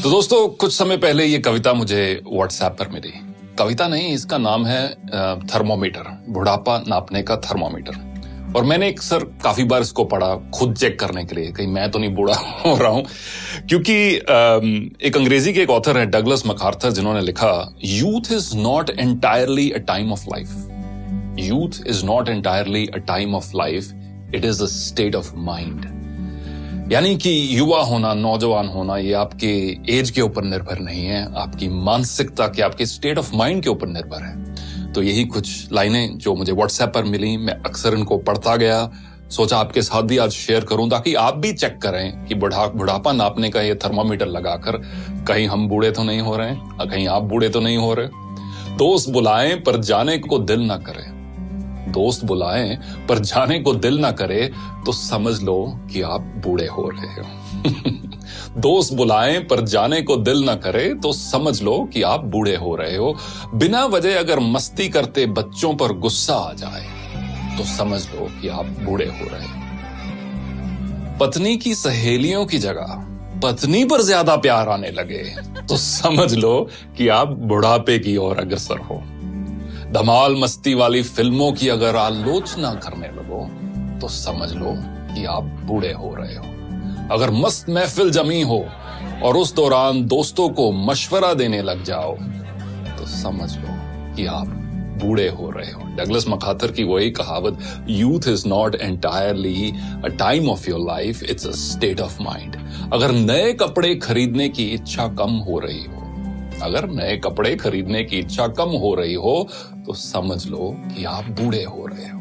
तो दोस्तों, कुछ समय पहले ये कविता मुझे व्हाट्सएप पर मिली। कविता नहीं, इसका नाम है थर्मोमीटर, बुढ़ापा नापने का थर्मोमीटर। और मैंने अक्सर काफी बार इसको पढ़ा खुद चेक करने के लिए, कहीं मैं तो नहीं बूढ़ा हो रहा हूं। क्योंकि एक अंग्रेजी के एक ऑथर है डगलस मैकार्थर, जिन्होंने लिखा, youth is not entirely a time of life. Youth is not entirely a time of life, it is a state of mind. यानी कि युवा होना, नौजवान होना, ये आपके एज के ऊपर निर्भर नहीं है, आपकी मानसिकता के, आपके स्टेट ऑफ माइंड के ऊपर निर्भर है। तो यही कुछ लाइनें जो मुझे व्हाट्सएप पर मिली, मैं अक्सर इनको पढ़ता गया, सोचा आपके साथ भी आज शेयर करूं ताकि आप भी चेक करें कि बुढ़ापा नापने का ये थर्मामीटर लगाकर कहीं हम बूढ़े तो नहीं हो रहे हैं, कहीं आप बूढ़े तो नहीं हो रहे। दोस्त बुलाएं पर जाने को दिल ना करे, दोस्त बुलाएं पर जाने को दिल ना करे तो समझ लो कि आप बूढ़े हो रहे हो। दोस्त बुलाएं पर जाने को दिल ना करे तो समझ लो कि आप बूढ़े हो रहे हो। बिना वजह अगर मस्ती करते बच्चों पर गुस्सा आ जाए तो समझ लो कि आप बूढ़े हो रहे हो। पत्नी की सहेलियों की जगह पत्नी पर ज्यादा प्यार आने लगे तो समझ लो कि आप बुढ़ापे की ओर अग्रसर हो। धमाल मस्ती वाली फिल्मों की अगर आलोचना करने लगो तो समझ लो कि आप बूढ़े हो रहे हो। अगर मस्त महफिल जमी हो और उस दौरान दोस्तों को मशवरा देने लग जाओ तो समझ लो कि आप बूढ़े हो रहे हो। डगलस मैकार्थर की वही कहावत, youth is not entirely a time of your life, it's a state of mind. अगर नए कपड़े खरीदने की इच्छा कम हो रही हो, अगर नए कपड़े खरीदने की इच्छा कम हो रही हो तो समझ लो कि आप बूढ़े हो रहे हो।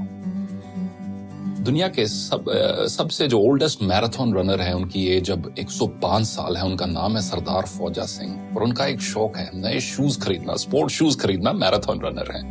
दुनिया के सबसे जो ओल्डेस्ट मैराथन रनर है, उनकी एज अब 105 साल है। उनका नाम है सरदार फौजा सिंह और उनका एक शौक है नए शूज खरीदना, स्पोर्ट शूज खरीदना। मैराथन रनर है,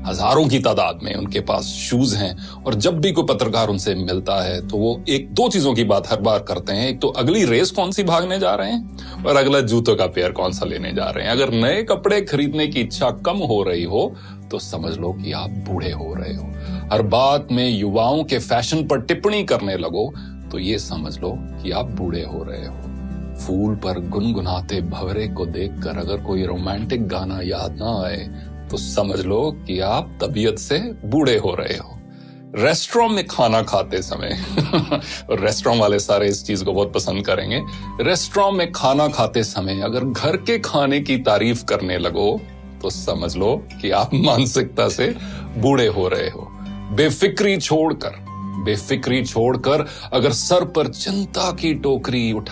हजारों की तादाद में उनके पास शूज हैं। और जब भी कोई पत्रकार उनसे मिलता है तो वो एक दो चीजों की बात हर बार करते हैं, एक तो अगली रेस कौन सी भागने जा रहे हैं और अगला जूतों का पेयर कौन सा लेने जा रहे हैं। अगर नए कपड़े खरीदने की इच्छा कम हो रही हो तो समझ लो कि आप बूढ़े हो रहे हो। हर बात में युवाओं के फैशन पर टिप्पणी करने लगो तो ये समझ लो कि आप बूढ़े हो रहे हो। फूल पर गुनगुनाते भंवरे को देखकर अगर कोई रोमांटिक गाना याद ना आए तो समझ लो कि आप तबीयत से बूढ़े हो रहे हो। रेस्टोरेंट में खाना खाते समय और रेस्टोरेंट वाले सारे इस चीज को बहुत पसंद करेंगे। रेस्टोरेंट में खाना खाते समय अगर घर के खाने की तारीफ करने लगो तो समझ लो कि आप मानसिकता से बूढ़े हो रहे हो। बेफिक्री छोड़कर अगर सर पर चिंता की टोकरी उठा